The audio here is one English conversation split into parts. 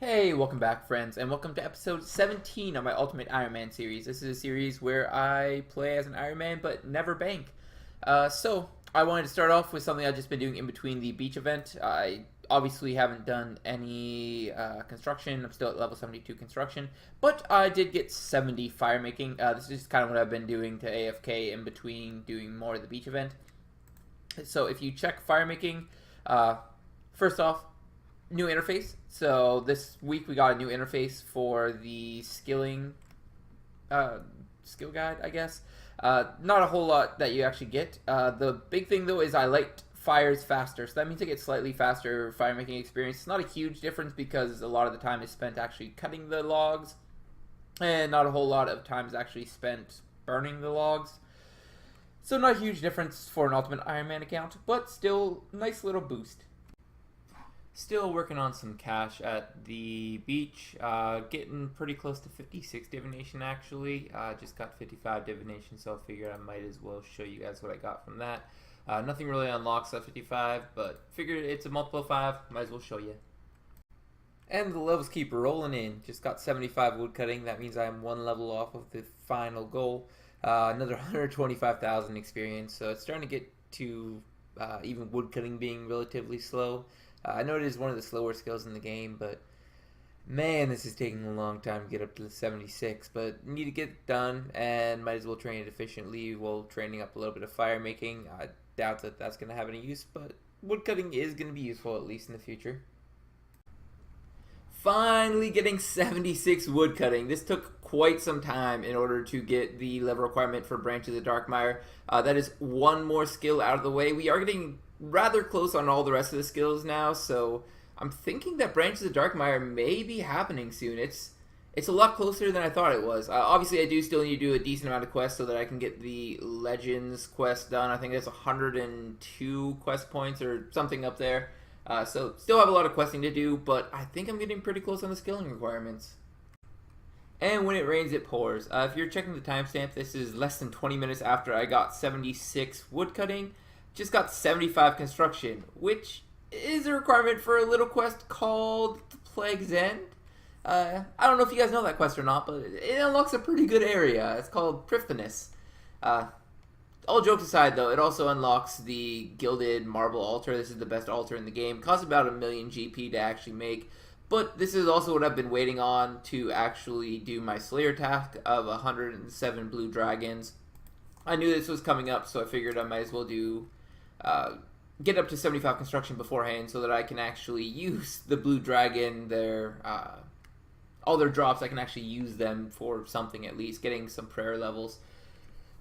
Hey, welcome back, friends, and welcome to episode 17 of my Ultimate Ironman series. This is a series where I play as an Ironman but never bank. I wanted to start off with something I've just been doing in between the beach event. I obviously haven't done any construction. I'm still at level 72 construction, but I did get 70 fire making. This is kind of what I've been doing to AFK in between doing more of the beach event. So if you check fire making, first off, new interface. So this week we got a new interface for the skill guide, I guess. Not a whole lot that you actually get. The big thing though is I liked fires faster, so that means I get slightly faster fire making experience. It's not a huge difference because a lot of the time is spent actually cutting the logs, and not a whole lot of time is actually spent burning the logs. So not a huge difference for an Ultimate Ironman account, but still nice little boost. Still working on some cash at the beach, getting pretty close to 56 divination actually. Just got 55 divination, so I figured I might as well show you guys what I got from that. Nothing really unlocks at 55, but figured it's a multiple 5, might as well show you. And the levels keep rolling in. Just got 75 woodcutting, that means I'm one level off of the final goal. Another 125,000 experience, so it's starting to get to even woodcutting being relatively slow. I know it is one of the slower skills in the game, but man, this is taking a long time to get up to the 76. But need to get it done, and might as well train it efficiently while training up a little bit of fire making. I doubt that that's going to have any use, but woodcutting is going to be useful, at least in the future. Finally getting 76 woodcutting. This took quite some time in order to get the level requirement for Branch of the Darkmire. That is one more skill out of the way. We are getting rather close on all the rest of the skills now, so I'm thinking that Branch of the Darkmire may be happening soon. It's a lot closer than I thought it was. Obviously, I do still need to do a decent amount of quests so that I can get the Legends quest done. I think that's 102 quest points or something up there. So still have a lot of questing to do, but I think I'm getting pretty close on the skilling requirements. And when it rains, it pours. If you're checking the timestamp, this is less than 20 minutes after I got 76 woodcutting. Just got 75 construction, which is a requirement for a little quest called the Plague's End. I don't know if you guys know that quest or not, but it unlocks a pretty good area. It's called Prifddinas. All jokes aside, though, it also unlocks the Gilded Marble Altar. This is the best altar in the game. It costs about 1,000,000 GP to actually make, but this is also what I've been waiting on to actually do my Slayer task of 107 blue dragons. I knew this was coming up, so I figured I might as well get up to 75 construction beforehand so that I can actually use the blue dragon, all their drops. I can actually use them for something, at least getting some prayer levels.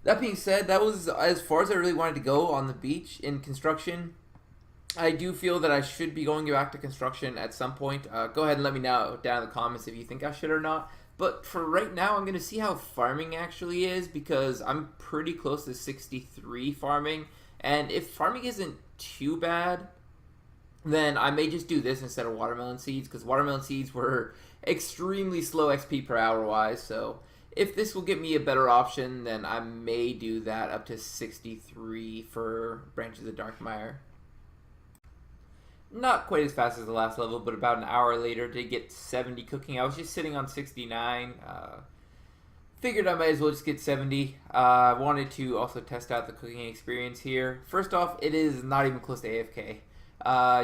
That being said, that was as far as I really wanted to go on the beach in construction. I do feel that I should be going back to construction at some point. Go ahead and let me know down in the comments if you think I should or not. But for right now, I'm going to see how farming actually is, because I'm pretty close to 63 farming. And if farming isn't too bad, then I may just do this instead of watermelon seeds, because watermelon seeds were extremely slow XP per hour wise. So if this will get me a better option, then I may do that up to 63 for Branch of the Darkmire. Not quite as fast as the last level, but about an hour later to get 70 cooking. I was just sitting on 69. Figured I might as well just get 70. I wanted to also test out the cooking experience here. First off, it is not even close to AFK.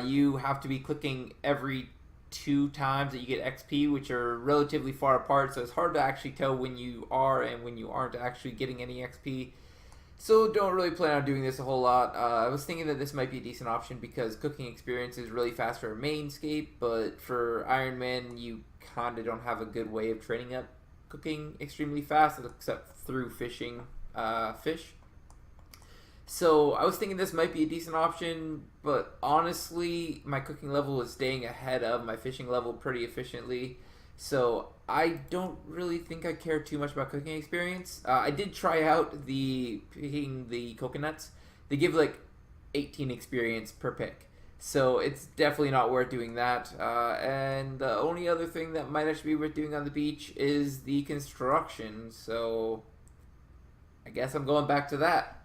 You have to be clicking every 2 times that you get XP, which are relatively far apart, so it's hard to actually tell when you are and when you aren't actually getting any XP. So don't really plan on doing this a whole lot. I was thinking that this might be a decent option because cooking experience is really fast for Mainscape, but for Ironman you kinda don't have a good way of training up cooking extremely fast except through fishing fish. So I was thinking this might be a decent option, but honestly my cooking level is staying ahead of my fishing level pretty efficiently, so I don't really think I care too much about cooking experience. I did try out picking the coconuts. They give like 18 experience per pick, so it's definitely not worth doing that. And the only other thing that might actually be worth doing on the beach is the construction, so I guess I'm going back to that.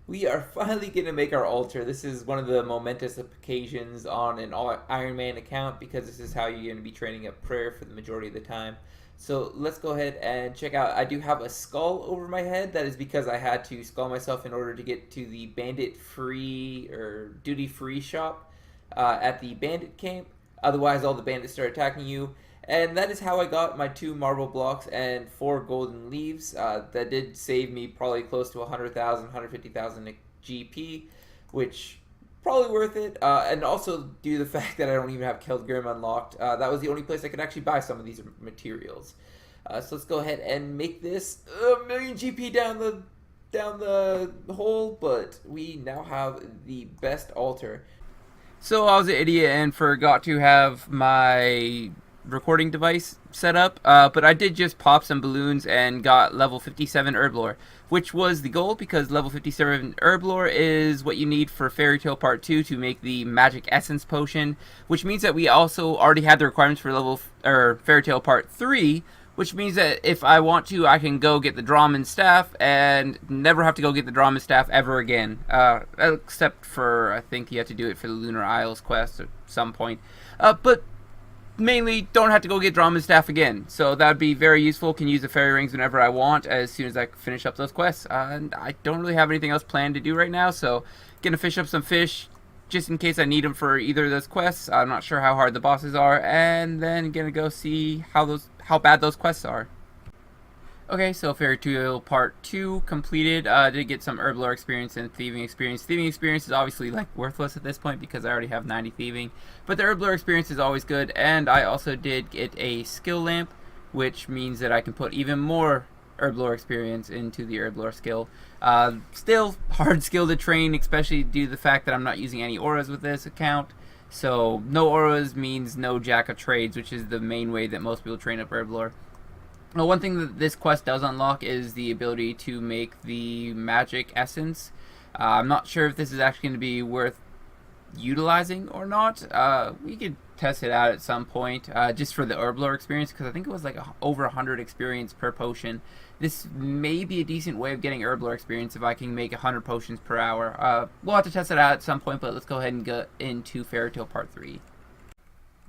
We are finally going to make our altar. This is one of the momentous occasions on an Ironman account because this is how you're going to be training up prayer for the majority of the time. So let's go ahead and check out. I do have a skull over my head. That is because I had to skull myself in order to get to the bandit free or duty free shop at the bandit camp. Otherwise, all the bandits start attacking you. And that is how I got my 2 marble blocks and 4 golden leaves. That did save me probably close to 100,000, 150,000 GP, which probably worth it. And also due to the fact that I don't even have Keldgrim unlocked, that was the only place I could actually buy some of these materials. So let's go ahead and make this a million GP down the hole. But we now have the best altar. So I was an idiot and forgot to have my recording device set up, but I did just pop some balloons and got level 57 Herblore, which was the goal because level 57 Herblore is what you need for Fairy Tale Part 2 to make the Magic Essence Potion, which means that we also already had the requirements for Fairy Tale Part 3, which means that if I want to, I can go get the Drawman Staff and never have to go get the Drawman Staff ever again, except for, I think you have to do it for the Lunar Isles quest at some point, but mainly don't have to go get Drawman Staff again, so that would be very useful. Can use the fairy rings whenever I want as soon as I finish up those quests, and I don't really have anything else planned to do right now, so gonna fish up some fish just in case I need them for either of those quests. I'm not sure how hard the bosses are, and then gonna go see how bad those quests are. Okay, so Fairy Tale Part 2 completed. Did get some Herblore experience and Thieving experience. Thieving experience is obviously like worthless at this point because I already have 90 Thieving. But the Herblore experience is always good. And I also did get a skill lamp, which means that I can put even more Herblore experience into the Herblore skill. Still hard skill to train, especially due to the fact that I'm not using any auras with this account. So no auras means no Jack of Trades, which is the main way that most people train up Herblore. Well, one thing that this quest does unlock is the ability to make the magic essence. I'm not sure if this is actually going to be worth utilizing or not. We could test it out at some point just for the Herblore experience because I think it was like over 100 experience per potion. This may be a decent way of getting Herblore experience if I can make 100 potions per hour. We'll have to test it out at some point, but let's go ahead and get into Fairy Tale Part 3.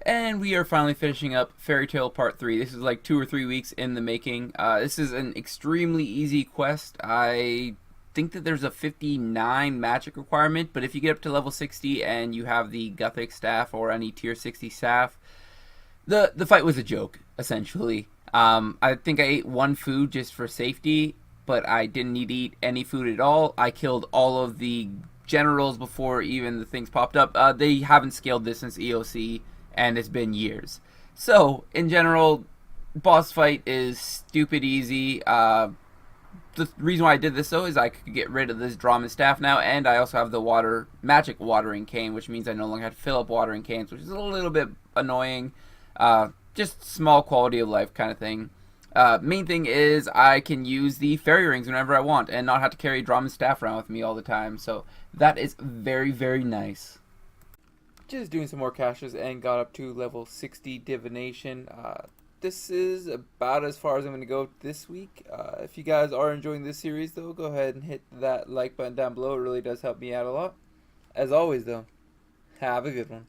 And we are finally finishing up Fairy Tale Part 3. This is like 2 or 3 weeks in the making. This is an extremely easy quest. I think that there's a 59 magic requirement, but if you get up to level 60 and you have the Gothic Staff or any tier 60 staff, the fight was a joke, essentially. I think I ate 1 food just for safety, but I didn't need to eat any food at all. I killed all of the generals before even the things popped up. They haven't scaled this since EOC, and it's been years. So, in general, boss fight is stupid easy. The reason why I did this, though, is I could get rid of this Drawman Staff now, and I also have the magic watering cane, which means I no longer have to fill up watering cans, which is a little bit annoying. Just small quality of life kind of thing. Main thing is I can use the fairy rings whenever I want, and not have to carry Drawman Staff around with me all the time, so that is very, very nice. Just doing some more caches and got up to level 60 divination. This is about as far as I'm going to go this week. If you guys are enjoying this series, though, go ahead and hit that like button down below. It really does help me out a lot. As always, though, have a good one.